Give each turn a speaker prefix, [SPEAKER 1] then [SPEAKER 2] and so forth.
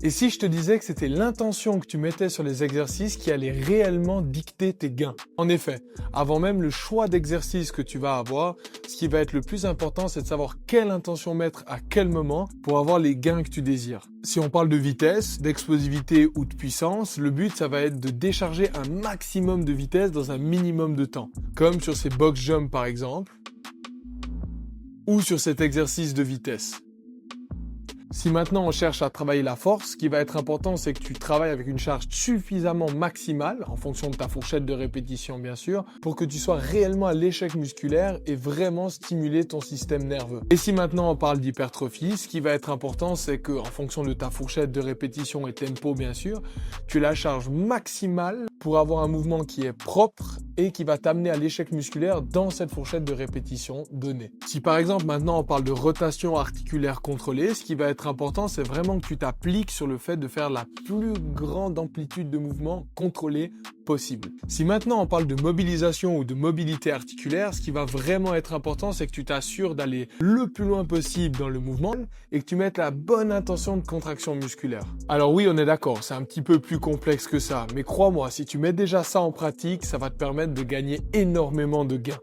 [SPEAKER 1] Et si je te disais que c'était l'intention que tu mettais sur les exercices qui allait réellement dicter tes gains? En effet, avant même le choix d'exercice que tu vas avoir, ce qui va être le plus important, c'est de savoir quelle intention mettre à quel moment pour avoir les gains que tu désires. Si on parle de vitesse, d'explosivité ou de puissance, le but, ça va être de décharger un maximum de vitesse dans un minimum de temps. Comme sur ces box jumps par exemple, ou sur cet exercice de vitesse. Si maintenant on cherche à travailler la force, ce qui va être important, c'est que tu travailles avec une charge suffisamment maximale, en fonction de ta fourchette de répétition bien sûr, pour que tu sois réellement à l'échec musculaire et vraiment stimuler ton système nerveux. Et si maintenant on parle d'hypertrophie, ce qui va être important, c'est que en fonction de ta fourchette de répétition et tempo bien sûr, tu as la charge maximale pour avoir un mouvement qui est propre et qui va t'amener à l'échec musculaire dans cette fourchette de répétition donnée. Si par exemple maintenant on parle de rotation articulaire contrôlée, ce qui va être important, c'est vraiment que tu t'appliques sur le fait de faire la plus grande amplitude de mouvement contrôlée possible. Si maintenant on parle de mobilisation ou de mobilité articulaire, ce qui va vraiment être important, c'est que tu t'assures d'aller le plus loin possible dans le mouvement et que tu mettes la bonne intention de contraction musculaire. Alors oui, on est d'accord, c'est un petit peu plus complexe que ça, mais crois-moi, si tu mets déjà ça en pratique, ça va te permettre de gagner énormément de gains.